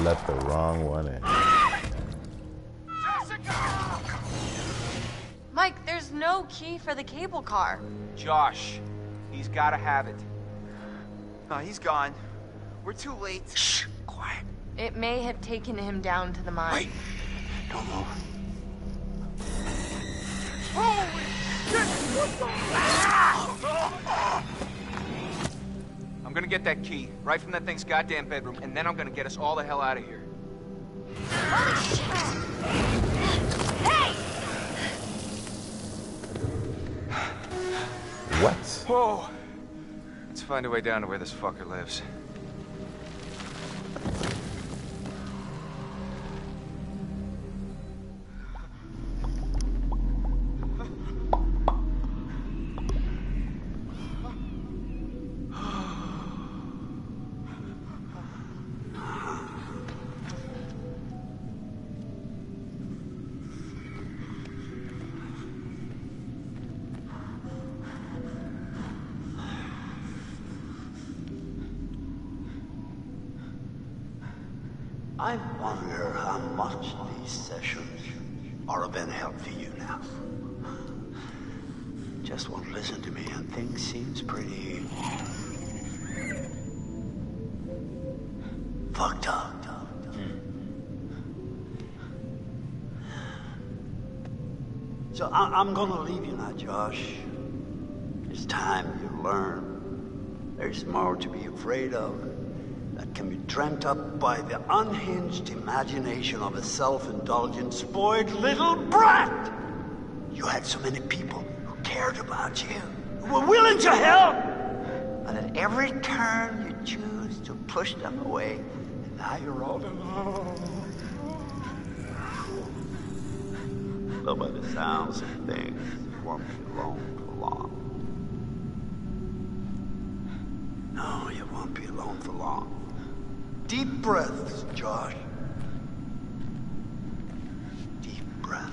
let the wrong one in. Mike, there's no key for the cable car. Josh, he's gotta have it. He's gone. We're too late. Shh, quiet. It may have taken him down to the mine. Wait, don't move. Holy shit! I'm gonna get that key right from that thing's goddamn bedroom, and then I'm gonna get us all the hell out of here. Holy shit! Hey! What? Whoa! Let's find a way down to where this fucker lives. I wonder how much these sessions are of any help to you now. Just won't listen to me, and things seems pretty fucked up. So I'm gonna leave you now, Josh. It's time you learn. There's more to be afraid of that can be dreamt up by the unhinged imagination of a self-indulgent, spoiled little brat. You had so many people who cared about you, who were willing to help, but at every turn you choose to push them away, and now you're all alone. Though by the sounds of things, you won't be alone for long. No, you won't be alone for long. Deep breaths, Josh. Deep breath.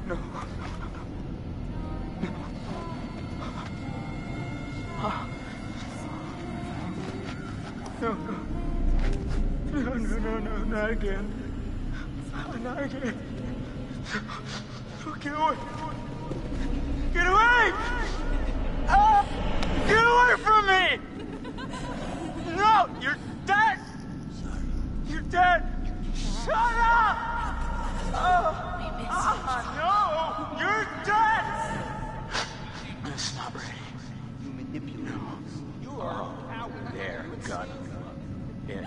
No. No, not again. Not again. Get away! Get away! Get away from me! No! You're dead! Sorry. You're dead! Shut up! No! You're dead! It's not ready. You manipulate. You are a coward. There, gun. Here.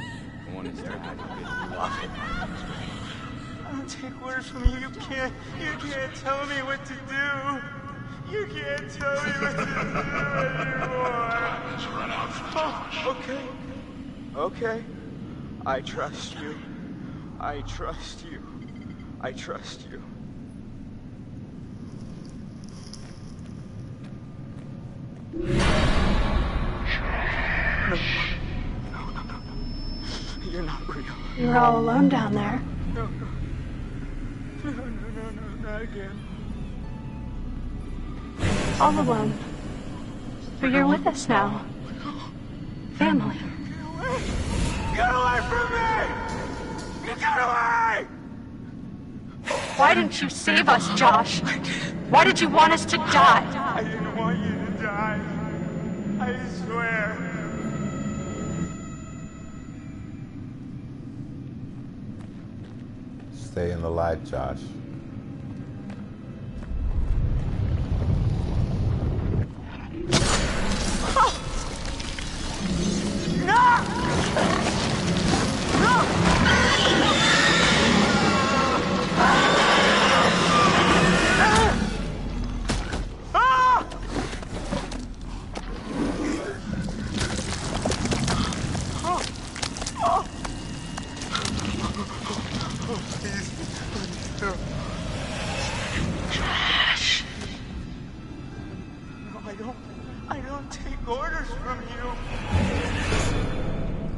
The one is there. I can get you off it. I don't take orders from you. You can't tell me what to do. You can't tell me what to do anymore. Let's run out from Josh. Okay. I trust you. I trust you. I trust you. No. You're not real. You were all alone down there. No, not again. All alone. But you're with us now. Family. Get away from me! Get away! Why didn't you save us, Josh? Why did you want us to die? I didn't want you to die. I swear. Stay in the light, Josh. I don't take orders from you.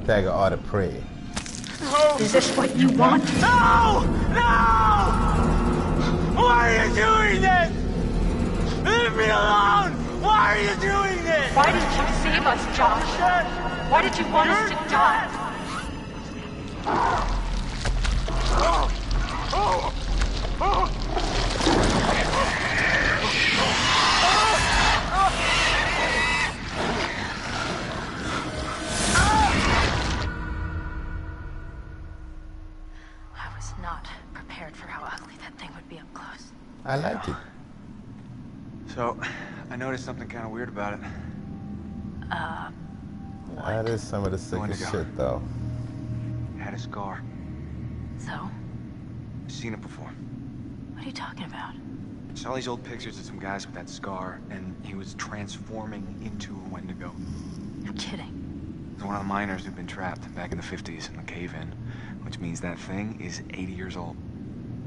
Dagger ought to pray. No! Is this what you want? No! No! Why are you doing this? Leave me alone! Why are you doing this? Why didn't you save us, Josh? Why did you want us to die? I was not prepared for how ugly that thing would be up close. I liked it. So, I noticed something kind of weird about it. That is some of the sickest Wendigo. shit, though. It had a scar. So? Seen it before. What are you talking about? Saw these old pictures of some guys with that scar, and he was transforming into a Wendigo. You're kidding. He's one of the miners who'd been trapped back in the 50s in the cave-in, which means that thing is 80 years old.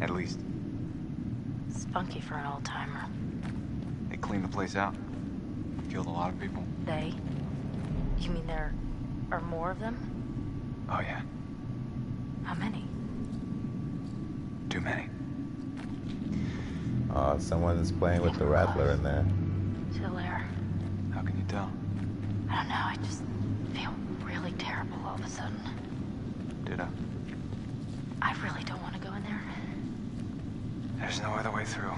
At least. Spunky for an old-timer. They cleaned the place out. Killed a lot of people. They? You mean there are more of them? Oh, yeah. How many? Too many. Someone's playing with the rattler in there. Still there. How can you tell? I don't know, I just feel really terrible all of a sudden. Ditto. I really don't want to go in there. There's no other way through.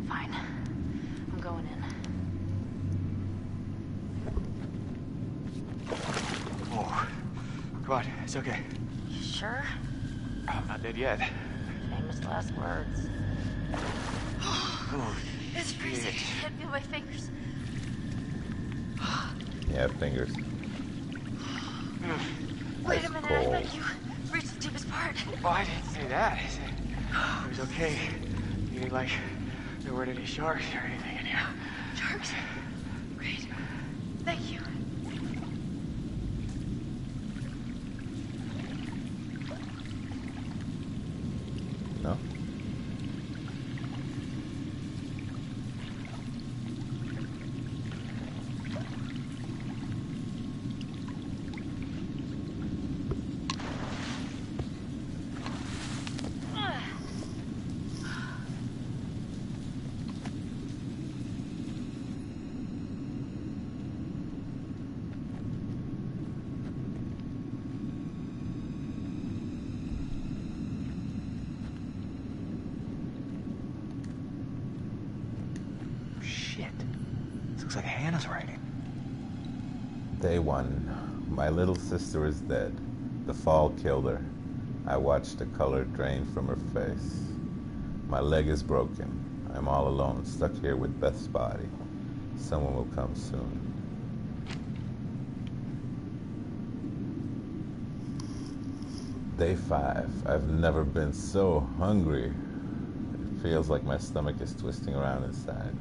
Fine. I'm going in. Oh. Come on, it's okay. You sure? I'm not dead yet. Famous last words. Oh, It's freezing. I can't feel my fingers. Yeah, fingers. Wait a minute, I cold. thought you reached the deepest part. Oh, I didn't say that. I said it was okay. Meaning, like, there weren't any sharks or anything in here. Sharks? Great. Thank you. No? Shit. This looks like Hannah's writing. Day 1. My little sister is dead. The fall killed her. I watched the color drain from her face. My leg is broken. I'm all alone, stuck here with Beth's body. Someone will come soon. Day 5. I've never been so hungry. It feels like my stomach is twisting around inside.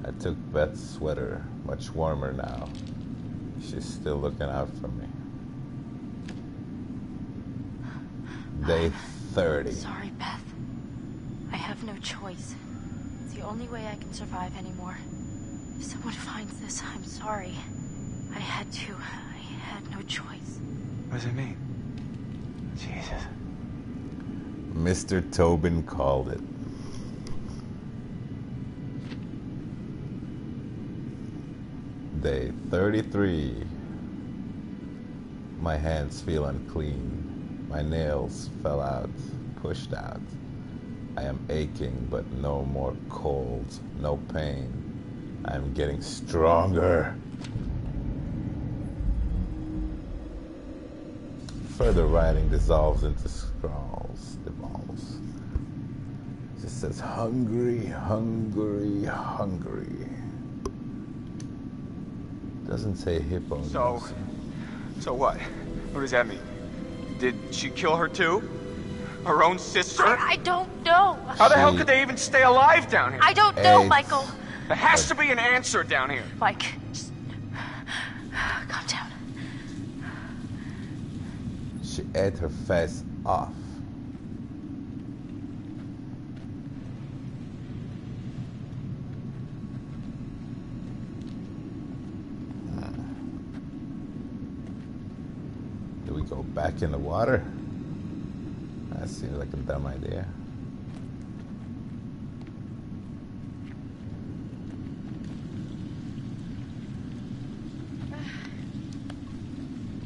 I took Beth's sweater, much warmer now. She's still looking out for me. Day 30. Sorry, Beth. I have no choice. It's the only way I can survive anymore. If someone finds this, I'm sorry. I had to. I had no choice. What does it mean? Jesus. Mr. Tobin called it. Day 33. My hands feel unclean. My nails fell out, pushed out. I am aching, but no more cold, no pain. I'm getting stronger. Further writing dissolves into scrawls. Devolves. It just says hungry, hungry, hungry. Doesn't say hippo. So what? What does that mean? Did she kill her too? Her own sister? I don't know. How the hell could they even stay alive down here? I don't know, Michael. There has to be an answer down here. Mike, just calm down. She ate her face off. Do we go back in the water? That seems like a dumb idea.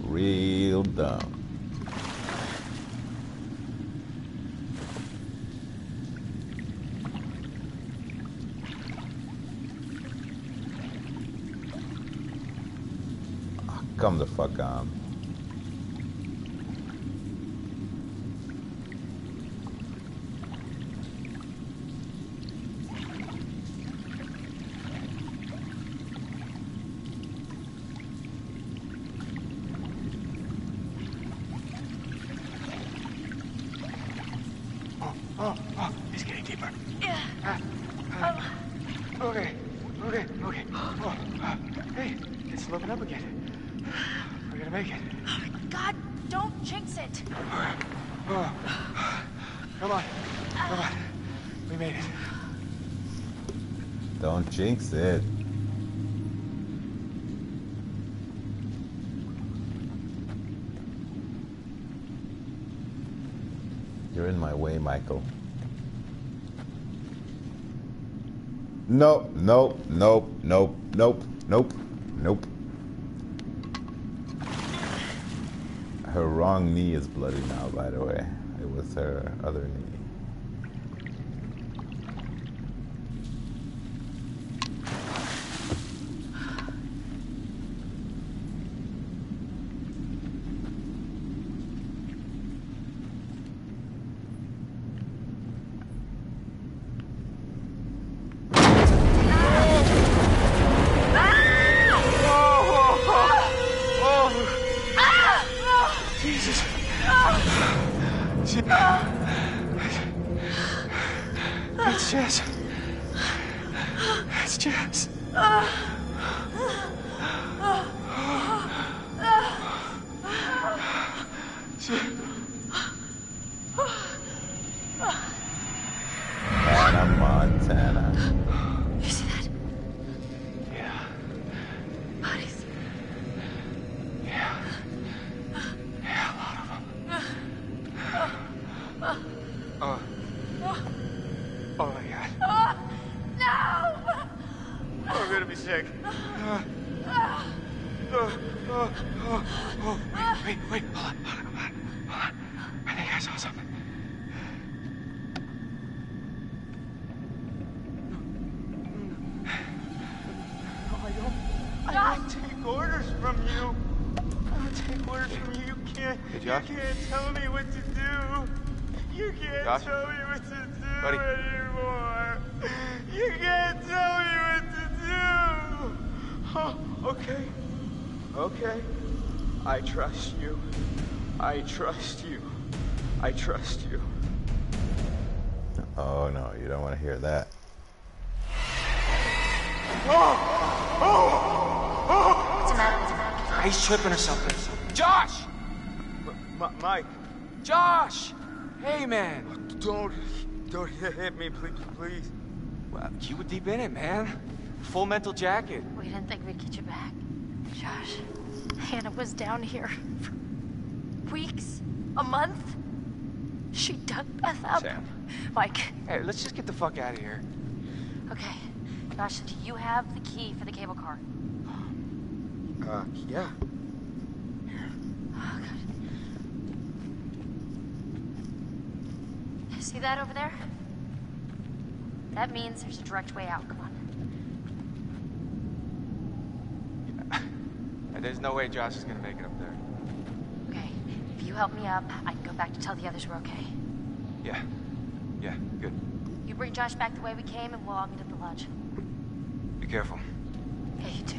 Real dumb. Oh, come the fuck on. He's getting deeper. Yeah. Okay. Oh, hey, it's looking up again. We're gonna make it. Oh my God, don't jinx it. Oh. Come on. We made it. Don't jinx it. You're in my way, Michael. Nope. Her wrong knee is bloody now, by the way. It was her other knee. It's Jess. Hannah Montana. You see that? Yeah. Bodies. Yeah. Yeah, a lot of them. Oh my God. No! I'm gonna be sick. Wait. Hold on. I think I saw something. No, I don't take orders from you. I don't take orders from you. You can't tell me what to do. You can't tell me what to do anymore. You can't tell me what to do. Oh, okay. I trust you. Oh no, you don't want to hear that. What's the matter? He's tripping or something. Josh! Mike. Josh! Hey, man. Don't hit me, please. Well, you were deep in it, man. Full mental jacket. We didn't think we'd get you back. Josh, Hannah was down here for weeks, a month. She dug Beth up. Sam. Mike. Hey, let's just get the fuck out of here. Okay. Josh, do you have the key for the cable car? Yeah. Oh, God. See that over there? That means there's a direct way out. Come on. there's no way Josh is gonna make it up there. Okay, if you help me up, I can go back to tell the others we're okay. Yeah. Yeah, good. You bring Josh back the way we came, and we'll all meet at the lodge. Be careful. Yeah, you too.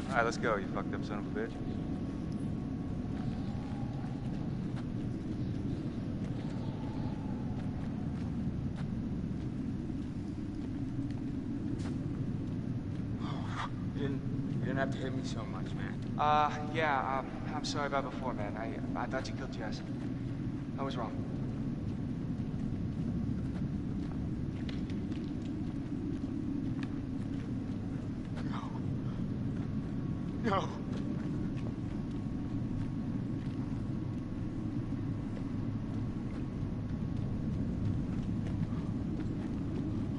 Alright, let's go, you fucked up son of a bitch. You didn't have to hit me so much, man. Yeah, I'm sorry about before, man. I thought you killed Jess. I was wrong. No.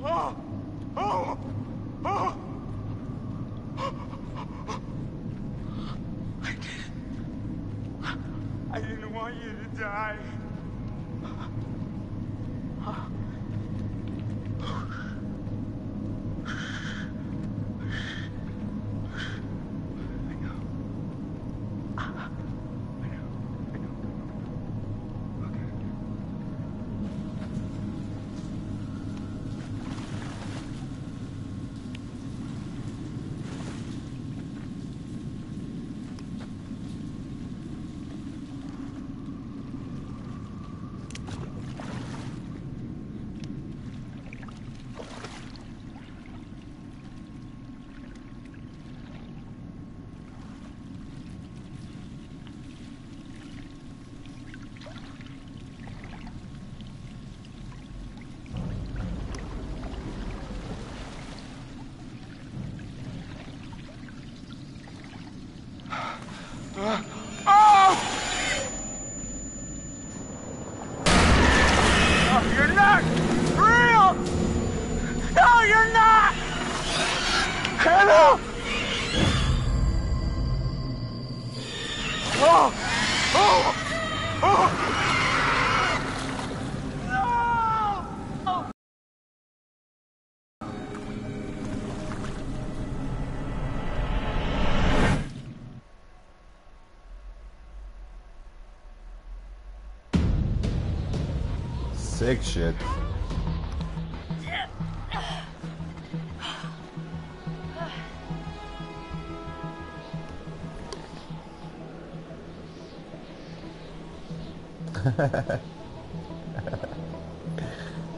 Oh! Oh! Oh! I didn't want you to die. You're not real! No, you're not! Hannah! Oh! Oh! Oh! No! Sick shit.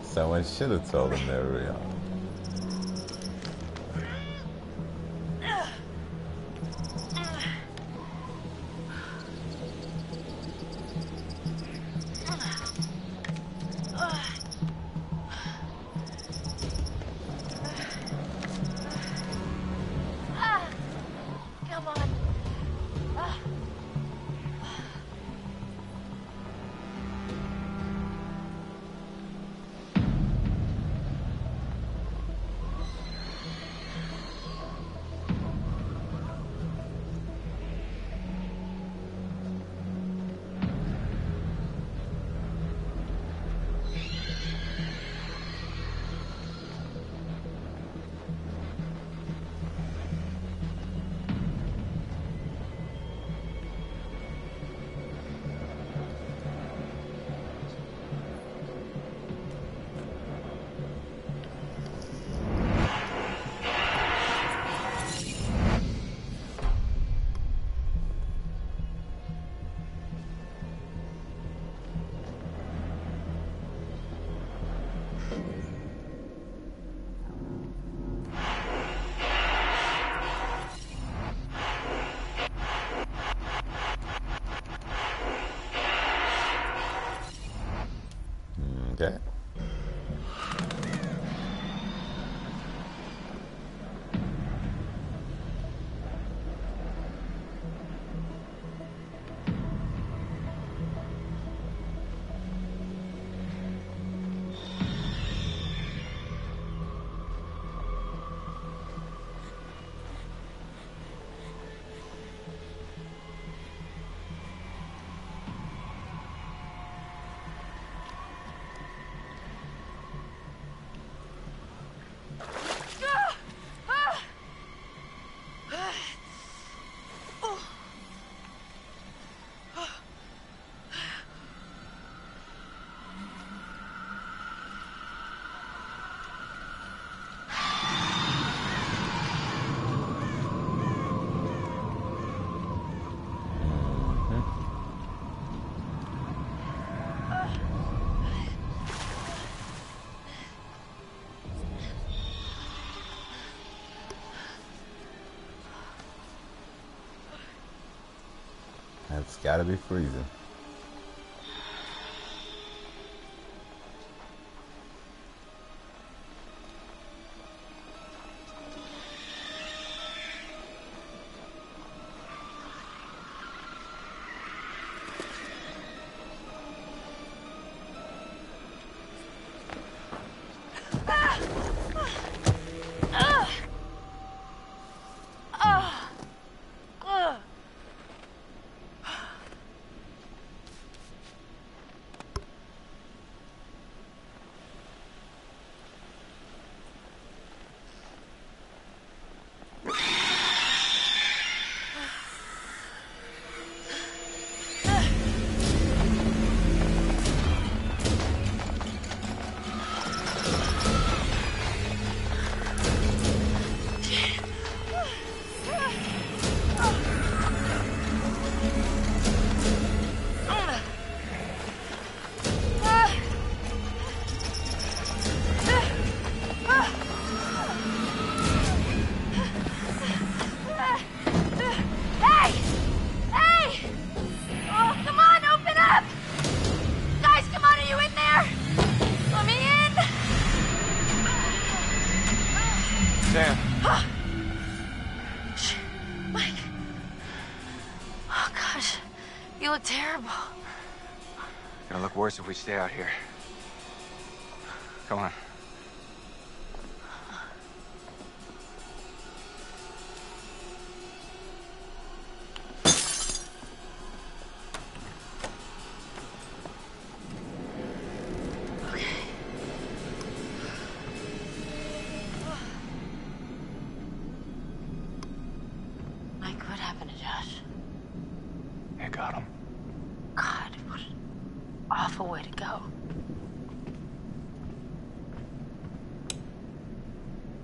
Someone should have told them they're real. Come on. Okay. It's gotta be freezing. Sam. Mike. Oh, gosh. You look terrible. Gonna look worse if we stay out here. Come on. Got him. God, what an awful way to go.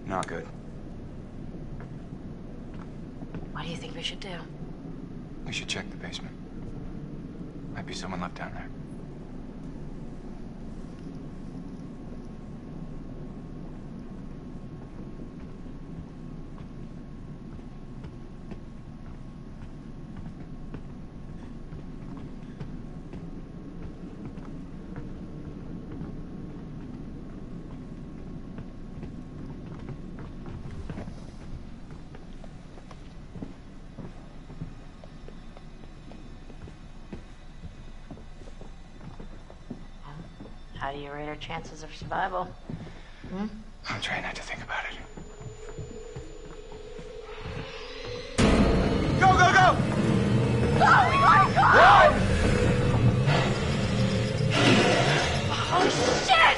Not good. What do you think we should do? We should check the basement. Might be someone left down there. How do you rate our chances of survival? Hmm? I'm trying not to think about it. Go, go, go! Go! We gotta go! Run! Oh, shit!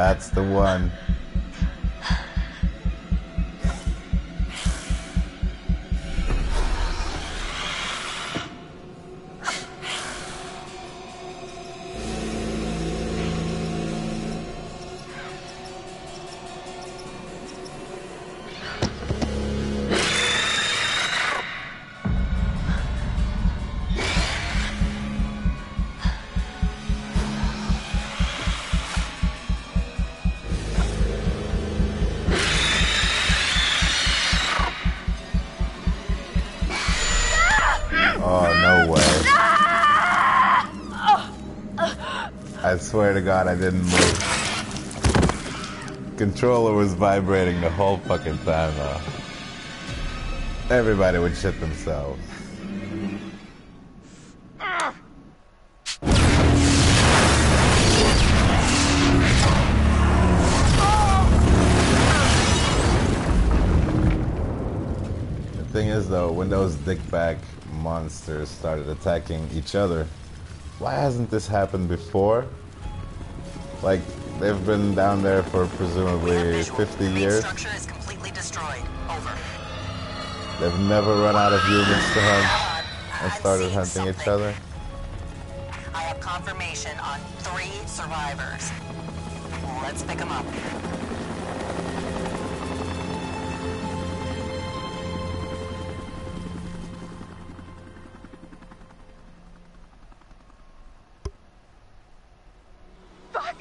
That's the one. Oh, no way. I swear to God I didn't move. Controller was vibrating the whole fucking time though. Everybody would shit themselves. The thing is though, when those dickbag monsters started attacking each other, why hasn't this happened before? Like, they've been down there for presumably 50 years. Structure is completely destroyed. Over. They've never run out of humans to hunt and started hunting each other. I have confirmation on 3 survivors. Let's pick them up. Fuck!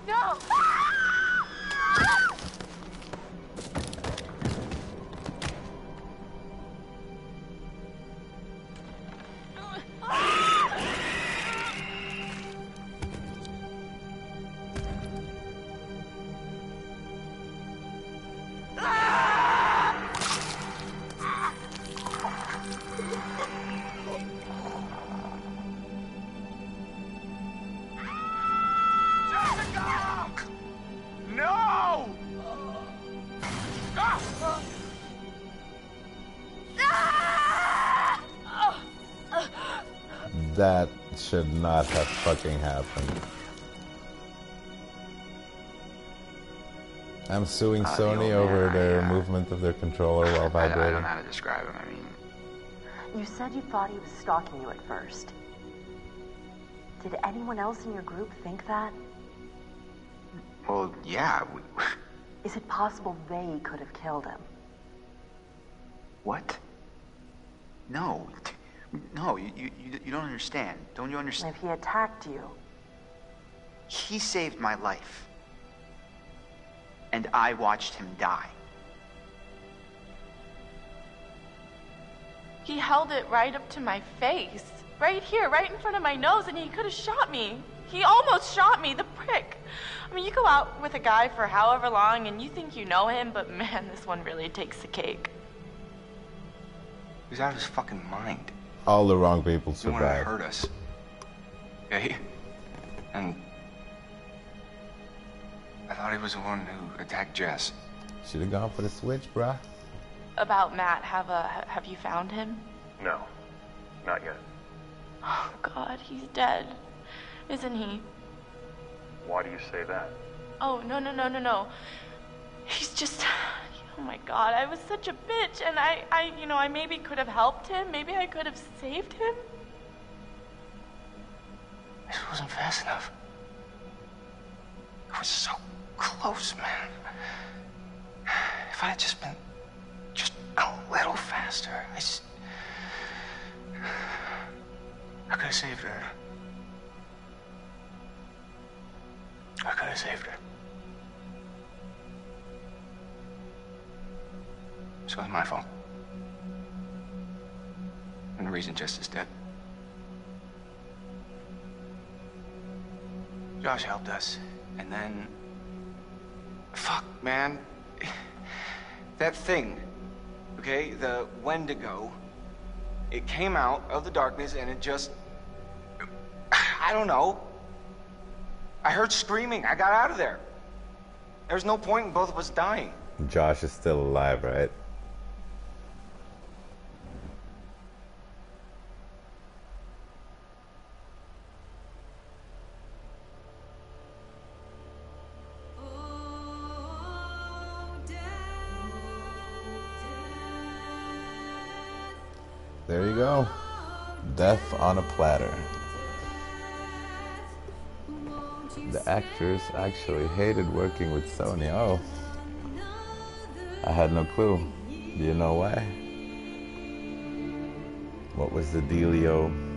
No! No! That should not have fucking happened. I'm suing Sony over their movement of their controller while vibrating. I don't know how to describe him. I mean, You said you thought he was stalking you at first. Did anyone else in your group think that? well, yeah. Is it possible they could have killed him? What? No. No, you don't understand. Don't you And understand? if he attacked you, He saved my life. And I watched him die. He held it right up to my face. Right here, right in front of my nose, and he could have shot me. He almost shot me, the prick. I mean, you go out with a guy for however long and you think you know him, but man, this one really takes the cake. He's out of his fucking mind. All the wrong people He wanted to survived. hurt us. Okay? And I thought he was the one who attacked Jess. Should have gone for the switch, bruh. About Matt, have you found him? No, not yet. Oh God, he's dead, isn't he? Why do you say that? Oh, no. He's just, oh my God, I was such a bitch, and I maybe could have helped him. Maybe I could have saved him. This wasn't fast enough. I was so close, man. If I had just been a little faster, I could have saved her. I could have saved her. So it's my fault. And the reason Jess is dead. Josh helped us, and then... Fuck, man. That thing, okay, the Wendigo, it came out of the darkness and it just... I don't know. I heard screaming. I got out of there. There's no point in both of us dying. Josh is still alive, right? There you go. Death on a platter. The actress actually hated working with Sony. Oh, I had no clue. Do you know why? What was the dealio?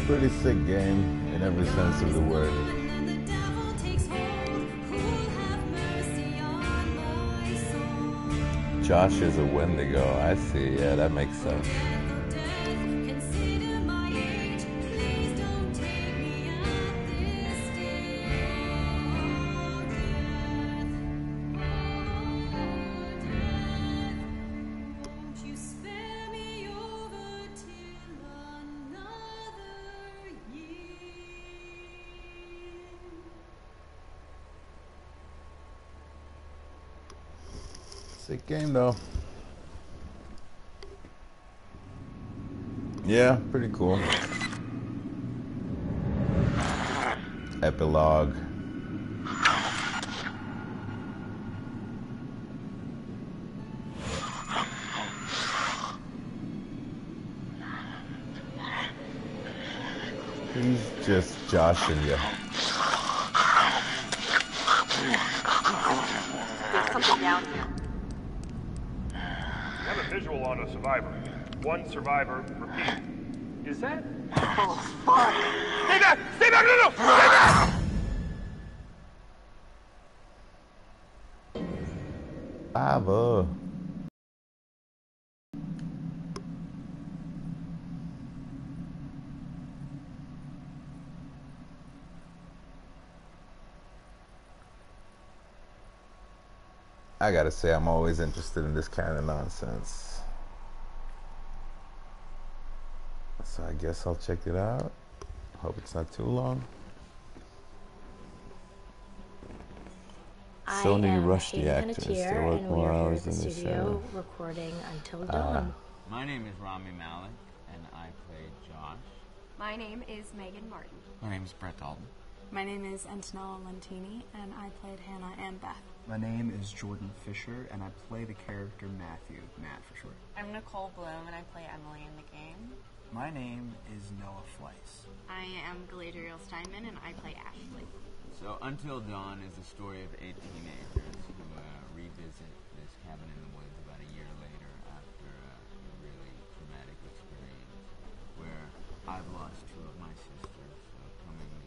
Pretty sick game in every sense of the word. Josh is a Wendigo. I see. Yeah, that makes sense. Sick game though. Yeah, pretty cool. Epilogue. He's just joshing you. There's something down here. We have a visual on a survivor. One survivor, repeat. Is that? Oh, fuck. Stay back! Stay back! No! Stay back! Bravo. I gotta say, I'm always interested in this kind of nonsense. So I guess I'll check it out. Hope it's not too long. Sony rushed the actors. They work more hours than the show. Recording until dawn. My name is Rami Malek, and I play Josh. My name is Megan Martin. My name is Brett Dalton. My name is Antonella Lentini, and I played Hannah and Beth. My name is Jordan Fisher, and I play the character Matthew, Matt for short. I'm Nicole Bloom, and I play Emily in the game. My name is Noah Fleiss. I am Galadriel Steinman, and I play Ashley. So Until Dawn is the story of 8 teenagers who revisit this cabin in the woods about a year later after a really traumatic experience where I've lost 2 of my sisters, so coming to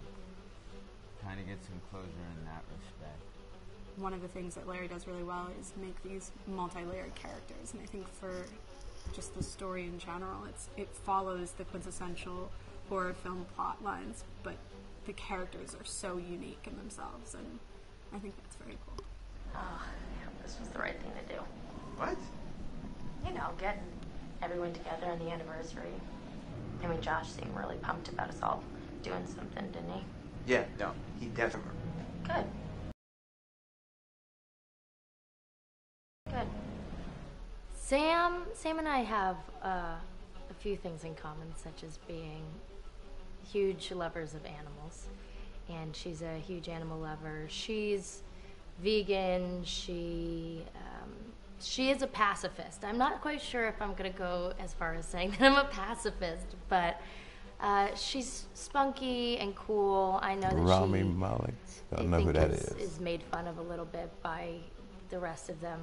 kind of get some closure in that respect. One of the things that Larry does really well is make these multi-layered characters, and I think for just the story in general, it follows the quintessential horror film plot lines, but the characters are so unique in themselves, and I think that's very cool. Oh, yeah, this was the right thing to do. What? You know, getting everyone together on the anniversary. I mean, Josh seemed really pumped about us all doing something, didn't he? Yeah, no, he definitely. Good. Good. Sam and I have a few things in common, such as being huge lovers of animals, and she's a huge animal lover. She's vegan. She is a pacifist. I'm not quite sure if I'm gonna go as far as saying that I'm a pacifist, but she's spunky and cool. I know that Rami Malek. I don't know who that is made fun of a little bit by the rest of them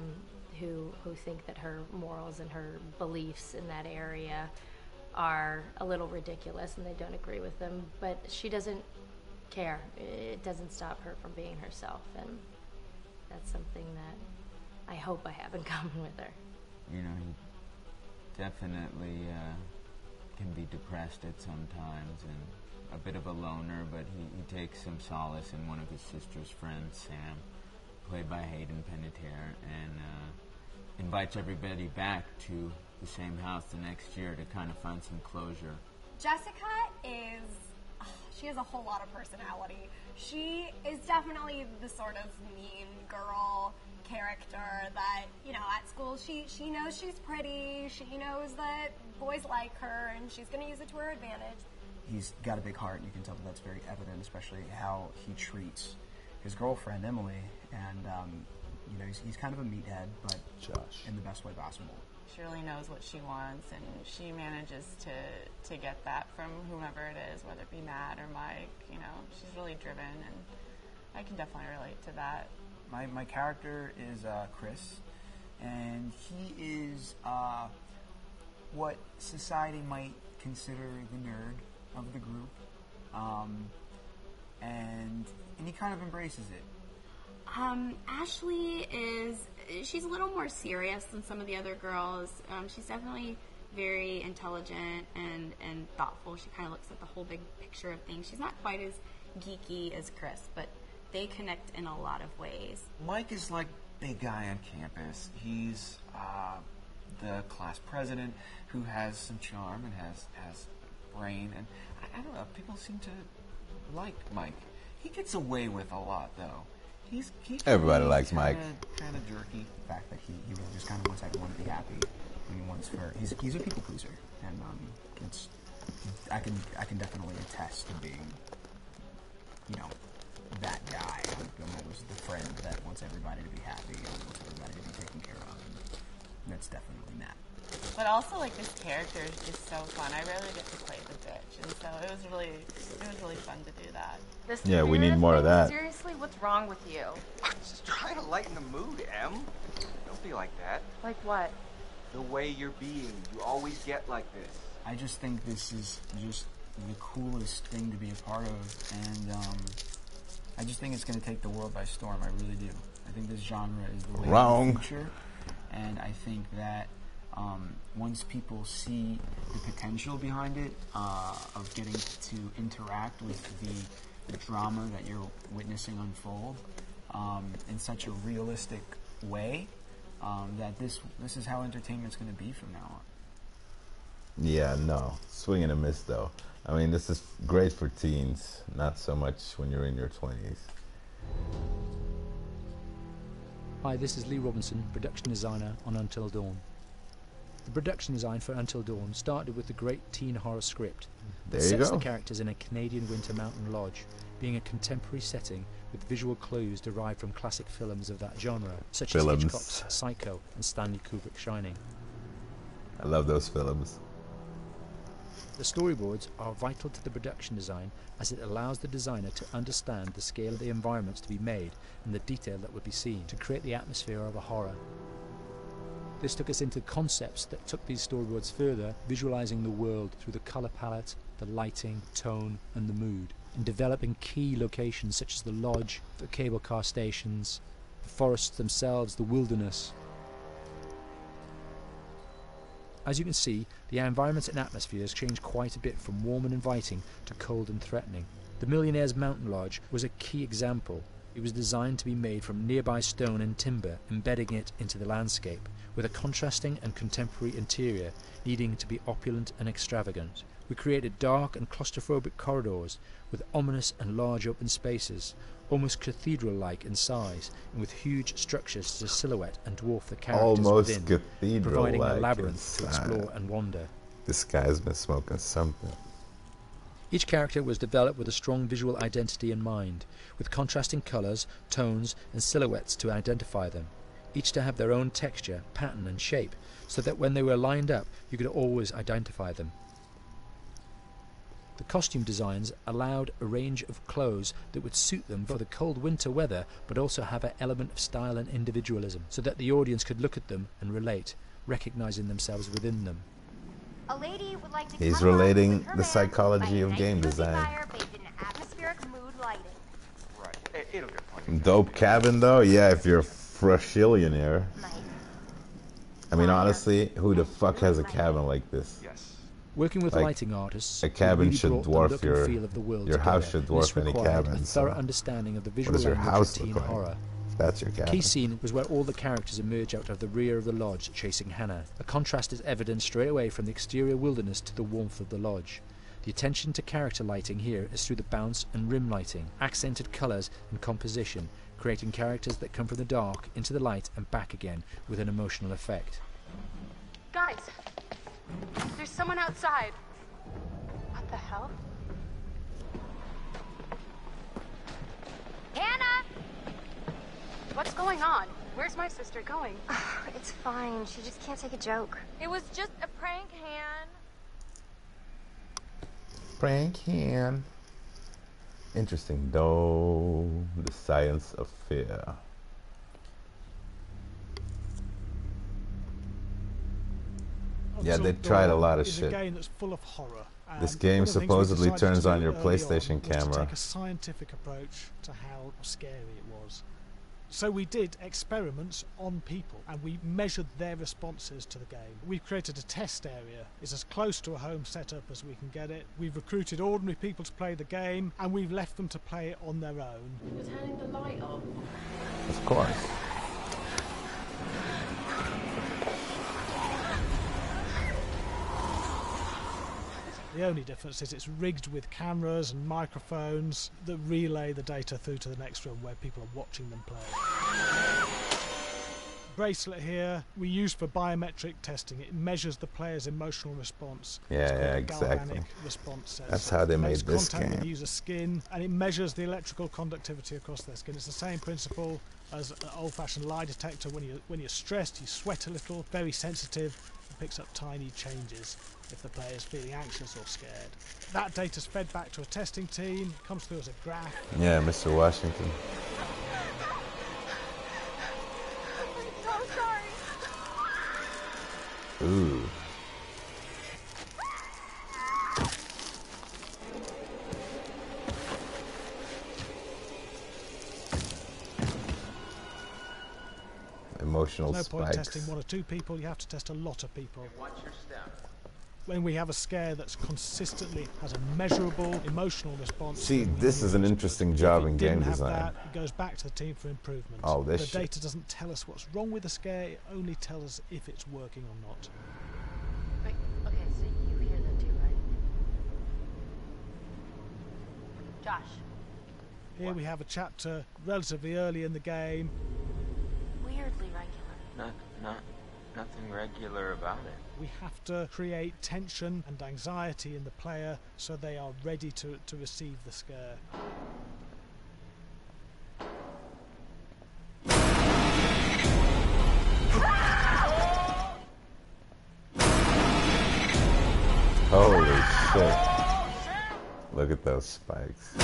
who think that her morals and her beliefs in that area are a little ridiculous and they don't agree with them, but she doesn't care. It doesn't stop her from being herself, and that's something that I hope I have in common with her. You know, he definitely can be depressed at some times and a bit of a loner, but he takes some solace in one of his sister's friends, Sam, played by Hayden Panettiere, and invites everybody back to the same house the next year to kind of find some closure. Jessica is... She has a whole lot of personality. She is definitely the sort of mean girl character that, you know, at school she knows she's pretty, she knows that boys like her, and she's going to use it to her advantage. He's got a big heart, and you can tell that's very evident, especially how he treats his girlfriend, Emily, and, you know, he's kind of a meathead, but Josh, in the best way possible. She really knows what she wants, and she manages to get that from whomever it is, whether it be Matt or Mike. You know, she's really driven, and I can definitely relate to that. My character is Chris, and he is what society might consider the nerd of the group, and he kind of embraces it. Ashley she's a little more serious than some of the other girls. She's definitely very intelligent and thoughtful. She kind of looks at the whole big picture of things. She's not quite as geeky as Chris, but they connect in a lot of ways. Mike is like big guy on campus. He's the class president who has some charm and has brain, and I don't know, people seem to like Mike. He gets away with a lot, though. Everybody likes Mike. Kind of jerky. The fact that he really just kind of wants everyone to be happy. And he wants her. He's a people pleaser, and I can definitely attest to being, you know, that guy. I'm always the friend that wants everybody to be happy and wants everybody to be taken care of. And that's definitely Matt. But also, like, this character is just so fun. I rarely get to play the bitch, and so it was really fun to do that. Yeah, we need more of that. Seriously, what's wrong with you? I'm just trying to lighten the mood, Em. Don't be like that. Like what? The way you're being. You always get like this. I just think this is just the coolest thing to be a part of, and I just think it's going to take the world by storm. I really do. I think this genre is the way of the future, and I think that once people see the potential behind it, of getting to interact with the drama that you're witnessing unfold in such a realistic way, that this is how entertainment's going to be from now on. Yeah, no. Swing and a miss, though. I mean, this is great for teens, not so much when you're in your 20s. Hi, this is Lee Robinson, production designer on Until Dawn. The production design for Until Dawn started with the great teen horror script that sets the characters in a Canadian winter mountain lodge, being a contemporary setting with visual clues derived from classic films of that genre, such as Hitchcock's Psycho and Stanley Kubrick's Shining. I love those films. The storyboards are vital to the production design, as it allows the designer to understand the scale of the environments to be made and the detail that would be seen to create the atmosphere of a horror. This took us into concepts that took these storyboards further, visualizing the world through the color palette, the lighting, tone, and the mood, and developing key locations such as the lodge, the cable car stations, the forests themselves, the wilderness. As you can see, the environments and atmospheres change quite a bit from warm and inviting to cold and threatening. The Millionaire's Mountain Lodge was a key example. It was designed to be made from nearby stone and timber, embedding it into the landscape, with a contrasting and contemporary interior needing to be opulent and extravagant. We created dark and claustrophobic corridors with ominous and large open spaces, almost cathedral-like in size, and with huge structures to silhouette and dwarf the characters within, providing a labyrinth to explore and wander. This guy's been smoking something. Each character was developed with a strong visual identity in mind, with contrasting colours, tones, and silhouettes to identify them, each to have their own texture, pattern, and shape, so that when they were lined up, you could always identify them. The costume designs allowed a range of clothes that would suit them for the cold winter weather, but also have an element of style and individualism, so that the audience could look at them and relate, recognizing themselves within them. A lady would like to He's relating the psychology of game design. Right. It'll get funny. Dope cabin, though? Yeah, if you're a freshillionaire. I mean, honestly, who the fuck has a cabin like this? Yes. Working with lighting artists, a cabin really should dwarf your house should dwarf any cabin. A thorough understanding of the visual what does your language house of teen look like? horror. That's your cabin. Key scene was where all the characters emerge out of the rear of the lodge chasing Hannah. A contrast is evident straight away from the exterior wilderness to the warmth of the lodge. The attention to character lighting here is through the bounce and rim lighting, accented colours and composition, creating characters that come from the dark into the light and back again with an emotional effect. Guys, there's someone outside. What the hell? Hannah! What's going on? Where's my sister going? It's fine. She just can't take a joke. It was just a prank, Han. Prank hand. Interesting, though. The science of fear. Yeah, they tried a lot of shit. It's a game that's full of horror. This game supposedly turns on your PlayStation camera. To take a scientific approach to how scary it was. So we did experiments on people and we measured their responses to the game. We've created a test area. It's as close to a home setup as we can get it. We've recruited ordinary people to play the game and we've left them to play it on their own. You're turning the light on. Of course. The only difference is it's rigged with cameras and microphones that relay the data through to the next room where people are watching them play. Bracelet here we use for biometric testing. It measures the player's emotional response. Yeah, exactly. Galvanic response sensor. That's how they made this contact game. with the user's skin, and it measures the electrical conductivity across their skin. It's the same principle as an old-fashioned lie detector. When you're stressed, you sweat a little. Very sensitive. It picks up tiny changes if the player is feeling anxious or scared. That data's fed back to a testing team, comes through as a graph. Yeah, Mr. Washington. I'm so sorry. Ooh. Emotional There's no point spikes. testing one or two people, you have to test a lot of people. Watch your step. When we have a scare that's consistently has a measurable emotional response. See, this is an interesting job in game design. That, it goes back to the team for improvement. Oh, this the shit. data doesn't tell us what's wrong with the scare, it only tells us if it's working or not. Wait, okay, so you hear that too, right? Josh. Here we have a chapter relatively early in the game. Weirdly regular. Nothing regular about it. We have to create tension and anxiety in the player so they are ready to receive the scare. Holy shit. Look at those spikes.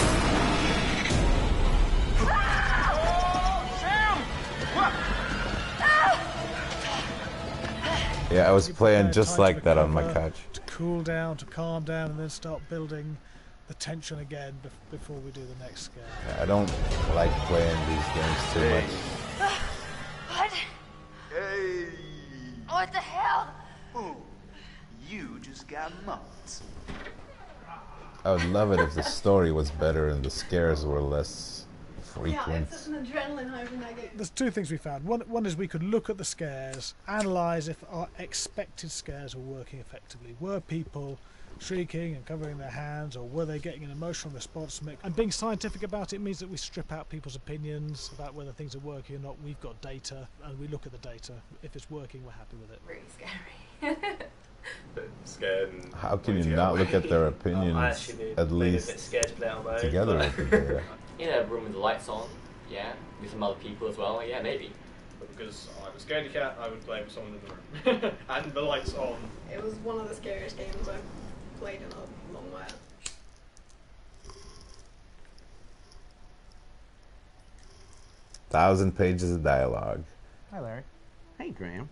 Yeah, I was playing just like that on my couch. To cool down, to calm down, and then start building the tension again before we do the next scare. I don't like playing these games too much. What? Hey! What the hell? Ooh, you just got mugged. I would love it if the story was better and the scares were less frequent. Yeah, it's just an adrenaline high when I get... There's two things we found. One is we could look at the scares, analyse if our expected scares were working effectively. Were people shrieking and covering their hands, or were they getting an emotional response from it? And being scientific about it means that we strip out people's opinions about whether things are working or not. We've got data, and we look at the data. If it's working, we're happy with it. Really scary. Scared and How can you not look at their opinions at least scared to play on my own, together but- with the data? In a room with the lights on, yeah, with some other people as well, yeah, maybe. But because I'm a scaredy cat, I would play with someone in the room. And the lights on. It was one of the scariest games I've played in a long while. 1,000 pages of dialogue. Hi, Larry. Hey, Graham.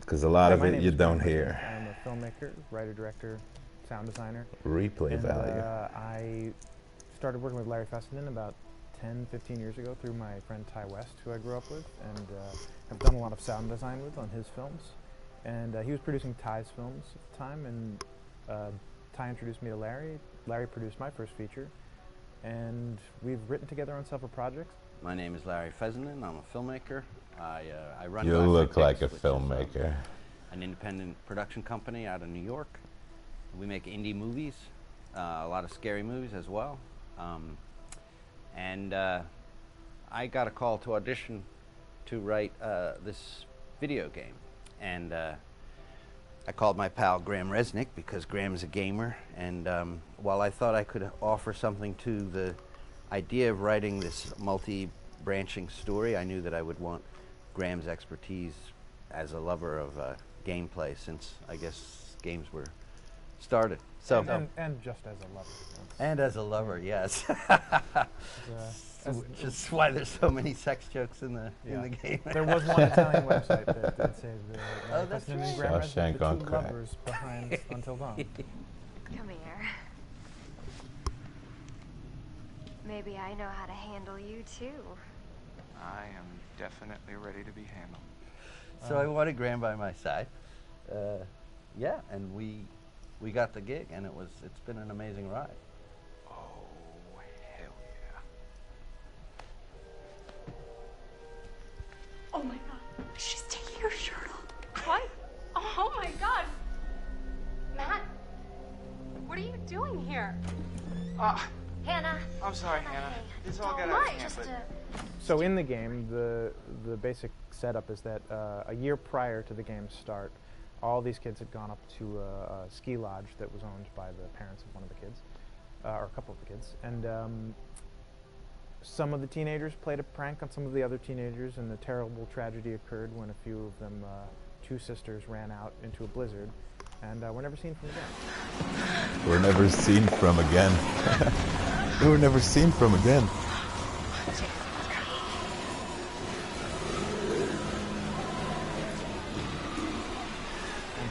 Because a lot of my it name you is don't Graham. hear. I'm a filmmaker, writer, director, sound designer. Replay and, value. I started working with Larry Fessenden about 10, 15 years ago through my friend Ty West, who I grew up with, and have done a lot of sound design with on his films. And he was producing Ty's films at the time, and Ty introduced me to Larry. Larry produced my first feature, and we've written together on several projects. My name is Larry Fessenden. I'm a filmmaker. I run. You Classic look like a Picks, which is, filmmaker. an independent production company out of New York, we make indie movies, a lot of scary movies as well. And I got a call to audition to write this video game. And I called my pal Graham Resnick because Graham's a gamer. And while I thought I could offer something to the idea of writing this multi-branching story, I knew that I would want Graham's expertise as a lover of gameplay, since I guess games were started. So and just as a lover. And as a lover, yes. Which is why there's so many sex jokes in the game. There was one Italian website that did say oh, that's right. Shawshank on crack. Lovers behind Until Dawn. Come here. Maybe I know how to handle you too. I am definitely ready to be handled. So I wanted Graham by my side. Yeah, and we got the gig, and it's been an amazing ride. Oh, hell yeah. Oh my god, she's taking her shirt off. What? Oh my god. Matt, what are you doing here? Hannah. I'm sorry, Hannah. This all got out of hand, but... So in the game, the basic setup is that a year prior to the game's start, all these kids had gone up to a ski lodge that was owned by the parents of one of the kids, or a couple of the kids, and some of the teenagers played a prank on some of the other teenagers, and a terrible tragedy occurred when a few of them, two sisters, ran out into a blizzard, and were never seen from again. We're never seen from again. We were never seen from again.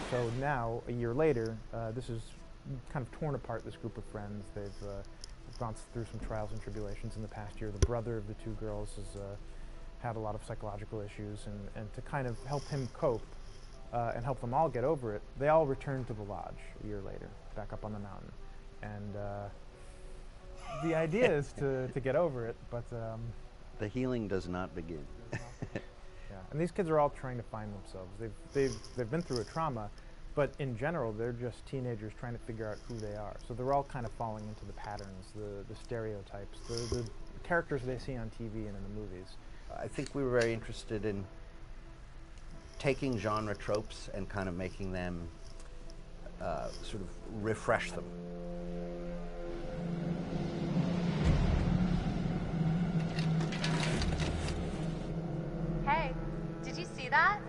So now, a year later, this is kind of torn apart, this group of friends. They've gone through some trials and tribulations in the past year. The brother of the two girls has had a lot of psychological issues, and to kind of help him cope and help them all get over it, they all return to the lodge a year later, back up on the mountain. And the idea is to get over it, but... the healing does not begin. Yeah, and these kids are all trying to find themselves. They've been through a trauma, but in general, they're just teenagers trying to figure out who they are. So they're all kind of falling into the patterns, the stereotypes, the characters they see on TV and in the movies. I think we were very interested in taking genre tropes and kind of making them sort of refresh them. Hey, did you see that?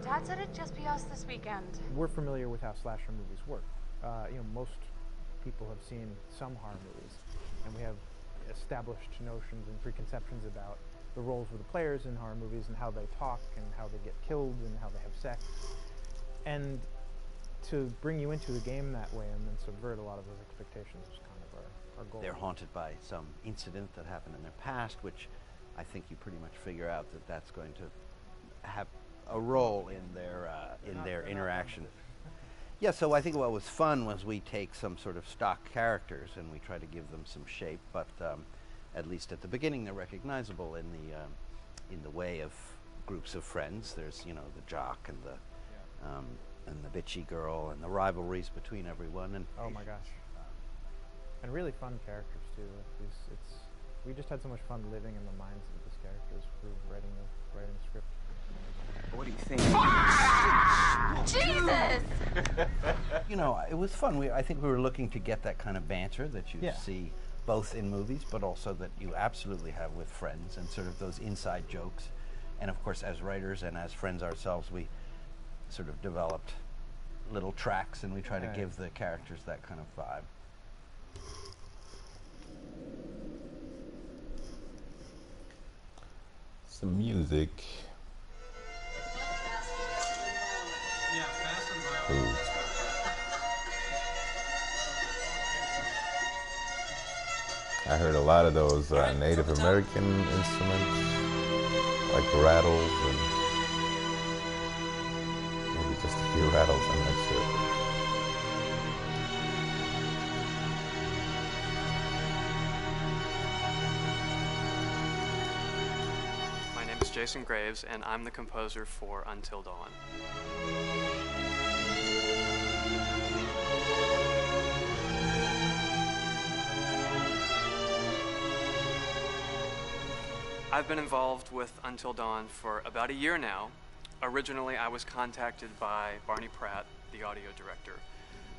Dad said it'd just be us this weekend. We're familiar with how slasher movies work. Most people have seen some horror movies, and we have established notions and preconceptions about the roles of the players in horror movies and how they talk and how they get killed and how they have sex. And to bring you into the game that way and then subvert a lot of those expectations is kind of our goal. They're haunted by some incident that happened in their past, which I think you pretty much figure out that that's going to have a role in their interaction. Yeah, so I think what was fun was we take some sort of stock characters and we try to give them some shape, but at least at the beginning they're recognizable in the way of groups of friends. There's the jock and the bitchy girl and the rivalries between everyone. And oh my gosh, and really fun characters too. We just had so much fun living in the minds of these characters through writing the script. What do you think? Jesus! It was fun. I think we were looking to get that kind of banter that you see both in movies, but also that you absolutely have with friends, and sort of those inside jokes. And of course, as writers and as friends ourselves, we sort of developed little tracks, and we try to give the characters that kind of vibe. Some music. Yeah, fast and violent. Ooh. I heard a lot of those Native American instruments, like rattles and maybe just a few rattles, I'm not sure. My name is Jason Graves, and I'm the composer for Until Dawn. I've been involved with Until Dawn for about a year now. Originally, I was contacted by Barney Pratt, the audio director.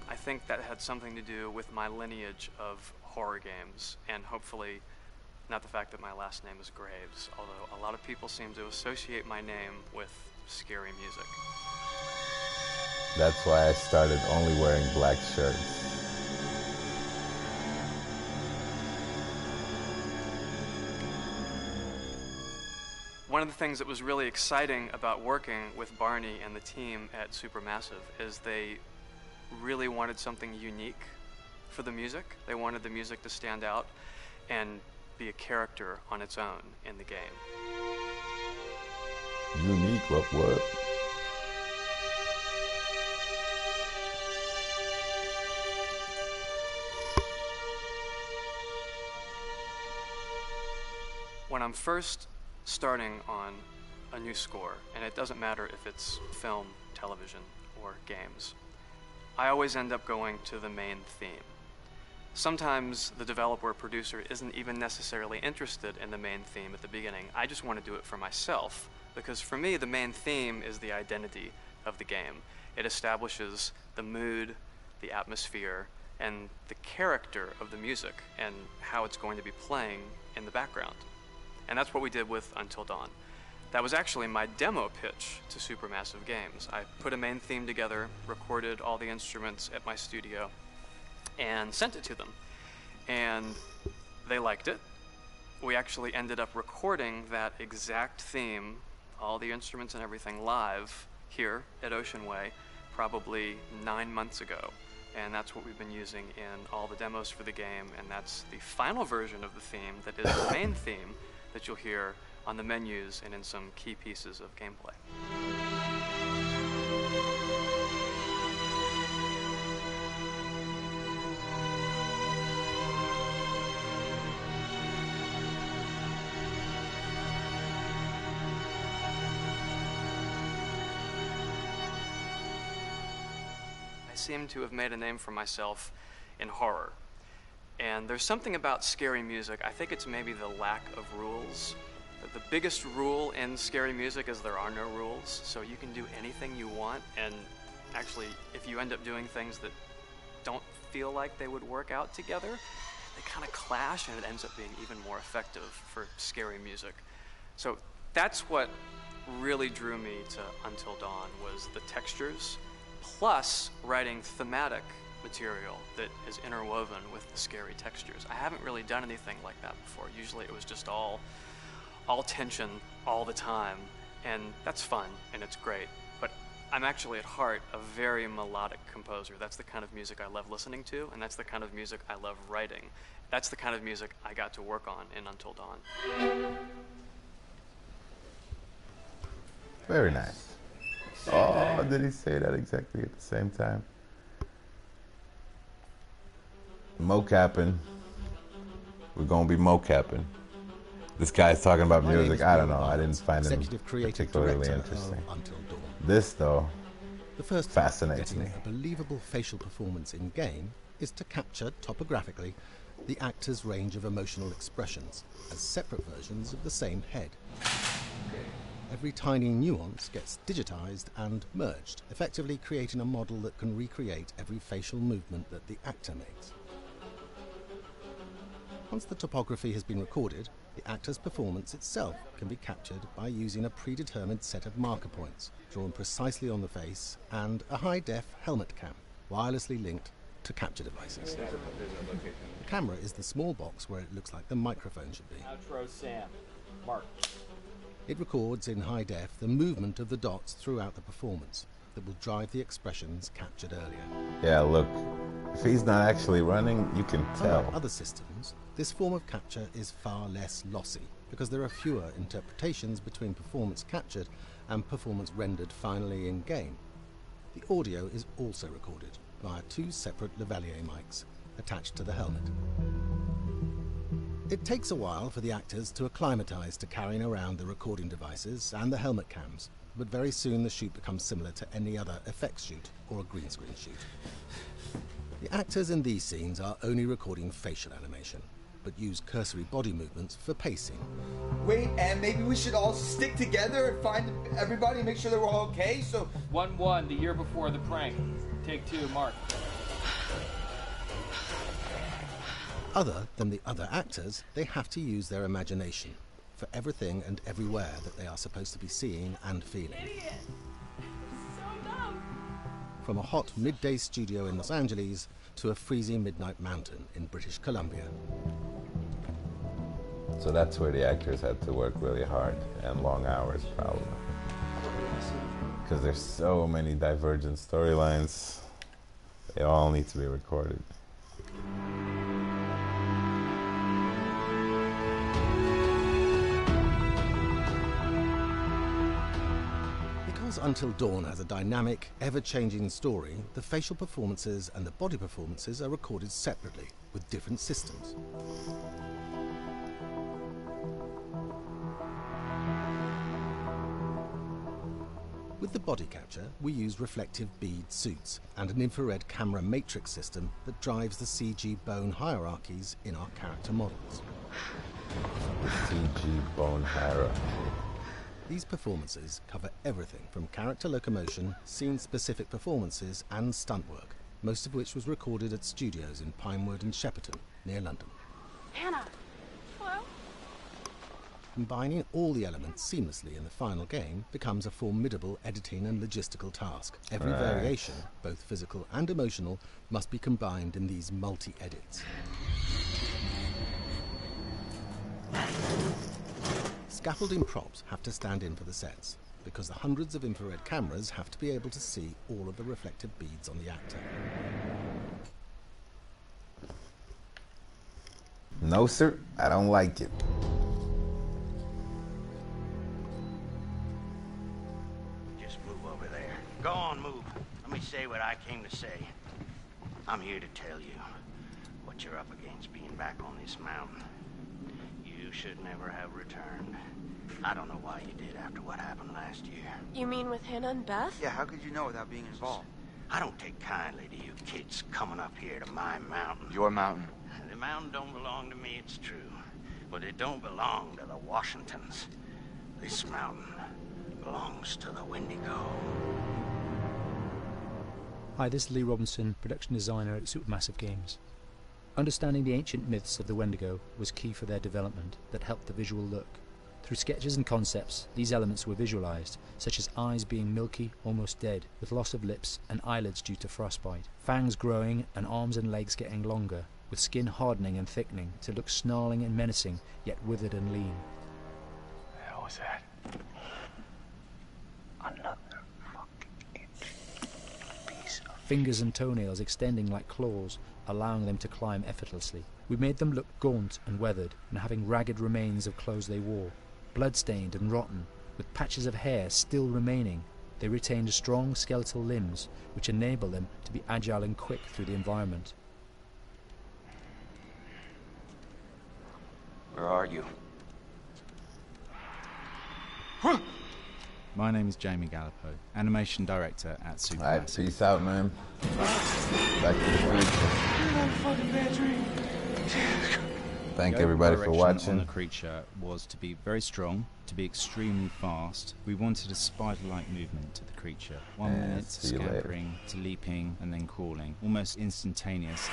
I think that had something to do with my lineage of horror games, and hopefully not the fact that my last name is Graves, although a lot of people seem to associate my name with scary music. That's why I started only wearing black shirts. One of the things that was really exciting about working with Barney and the team at Supermassive is they really wanted something unique for the music. They wanted the music to stand out and be a character on its own in the game. Unique, what? When I'm first starting on a new score, and it doesn't matter if it's film, television, or games, I always end up going to the main theme. Sometimes the developer or producer isn't even necessarily interested in the main theme at the beginning. I just want to do it for myself, because for me, the main theme is the identity of the game. It establishes the mood, the atmosphere, and the character of the music, and how it's going to be playing in the background. And that's what we did with Until Dawn. That was actually my demo pitch to Supermassive Games. I put a main theme together, recorded all the instruments at my studio, and sent it to them. And they liked it. We actually ended up recording that exact theme, all the instruments and everything, live here at Ocean Way, probably 9 months ago. And that's what we've been using in all the demos for the game, and that's the final version of the theme that is the main theme that you'll hear on the menus and in some key pieces of gameplay. I seem to have made a name for myself in horror. And there's something about scary music. I think it's maybe the lack of rules. The biggest rule in scary music is there are no rules, so you can do anything you want, and actually, if you end up doing things that don't feel like they would work out together, they kind of clash, and it ends up being even more effective for scary music. So that's what really drew me to Until Dawn, was the textures, plus writing thematic material that is interwoven with the scary textures. I haven't really done anything like that before. Usually it was just all tension all the time, and that's fun and it's great, but I'm actually at heart a very melodic composer. That's the kind of music I love listening to, and that's the kind of music I love writing. That's the kind of music I got to work on in Until Dawn. Very nice. Oh, did he say that exactly at the same time? Mocapping. We're gonna be mocapping. This guy's talking about music. I don't know. I didn't find him particularly interesting. This, though, fascinates me. A believable facial performance in game is to capture topographically the actor's range of emotional expressions as separate versions of the same head. Every tiny nuance gets digitized and merged, effectively creating a model that can recreate every facial movement that the actor makes. Once the topography has been recorded, the actor's performance itself can be captured by using a predetermined set of marker points drawn precisely on the face and a high-def helmet cam, wirelessly linked to capture devices. The camera is the small box where it looks like the microphone should be. Outro Sam. Mark. It records in high def the movement of the dots throughout the performance that will drive the expressions captured earlier. Yeah, look, if he's not actually running, you can tell. Unlike other systems, this form of capture is far less lossy because there are fewer interpretations between performance captured and performance rendered finally in game. The audio is also recorded via two separate lavalier mics attached to the helmet. It takes a while for the actors to acclimatise to carrying around the recording devices and the helmet cams, but very soon the shoot becomes similar to any other effects shoot or a green screen shoot. The actors in these scenes are only recording facial animation, but use cursory body movements for pacing, wait, and maybe we should all stick together and find everybody and make sure they're all okay, so... 1-1, the year before the prank. Take 2, Mark. Other than the other actors, they have to use their imagination for everything and everywhere that they are supposed to be seeing and feeling. Idiot. So dumb. From a hot midday studio in Los Angeles to a freezing midnight mountain in British Columbia. So that's where the actors had to work really hard and long hours, probably. Because there's so many divergent storylines, they all need to be recorded. Because Until Dawn has a dynamic, ever-changing story, the facial performances and the body performances are recorded separately, with different systems. With the body capture, we use reflective bead suits and an infrared camera matrix system that drives the CG bone hierarchies in our character models. CG bone hierarchy. These performances cover everything from character locomotion, scene-specific performances and stunt work, most of which was recorded at studios in Pinewood and Shepperton, near London. Hannah. Hello? Combining all the elements seamlessly in the final game becomes a formidable editing and logistical task. Every variation, both physical and emotional, must be combined in these multi-edits. Scaffolding props have to stand in for the sets, because the hundreds of infrared cameras have to be able to see all of the reflective beads on the actor. No, sir, I don't like it. Just move over there. Go on, move. Let me say what I came to say. I'm here to tell you what you're up against being back on this mountain. You should never have returned. I don't know why you did after what happened last year. You mean with Hannah and Beth? Yeah, how could you know without being involved? I don't take kindly to you kids coming up here to my mountain. Your mountain. The mountain don't belong to me, it's true. But it don't belong to the Washingtons. This mountain belongs to the Wendigo. Hi, this is Lee Robinson, production designer at Supermassive Games. Understanding the ancient myths of the Wendigo was key for their development that helped the visual look. Through sketches and concepts, these elements were visualized, such as eyes being milky, almost dead, with loss of lips and eyelids due to frostbite, fangs growing and arms and legs getting longer, with skin hardening and thickening to look snarling and menacing, yet withered and lean. What the hell was that? Another fucking piece of... Fingers and toenails extending like claws, allowing them to climb effortlessly. We made them look gaunt and weathered, and having ragged remains of clothes they wore. Blood-stained and rotten, with patches of hair still remaining, they retained strong skeletal limbs, which enable them to be agile and quick through the environment. Where are you? My name is Jamie Gallipo, animation director at Supermassive. Alright, peace out, man. Back to the future. Thank everybody for watching. On the creature was to be very strong, to be extremely fast. We wanted a spider-like movement to the creature. 1 minute to scampering, to leaping, and then crawling. Almost instantaneous.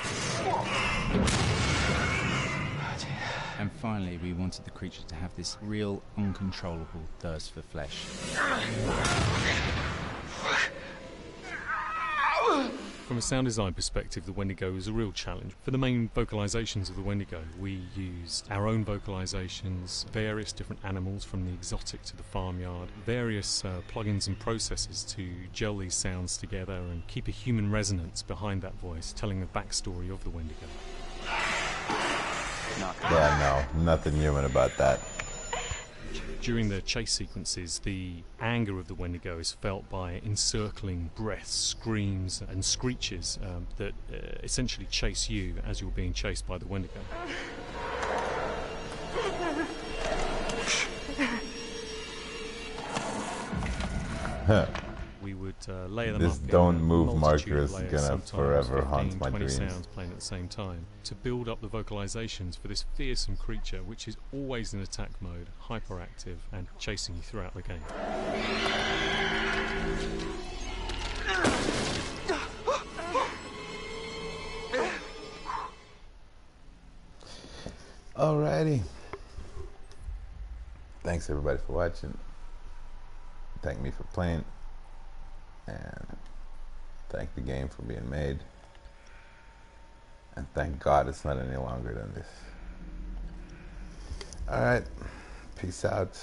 And finally, we wanted the creature to have this real, uncontrollable thirst for flesh. From a sound design perspective, the Wendigo is a real challenge. For the main vocalisations of the Wendigo, we used our own vocalisations, various different animals from the exotic to the farmyard, various plugins and processes to gel these sounds together and keep a human resonance behind that voice, telling the backstory of the Wendigo. Yeah, no, nothing human about that. During the chase sequences, the anger of the Wendigo is felt by encircling breaths, screams and screeches that essentially chase you as you're being chased by the Wendigo. We would would layer them This up don't in a move multitude marker of is layers, gonna sometimes forever 15, haunt my 20 dreams. sounds playing at the same time, to build up the vocalizations for this fearsome creature which is always in attack mode, hyperactive, and chasing you throughout the game. Alrighty. Thanks everybody for watching. Thank me for playing. And thank the game for being made. And thank God it's not any longer than this. Alright. Peace out.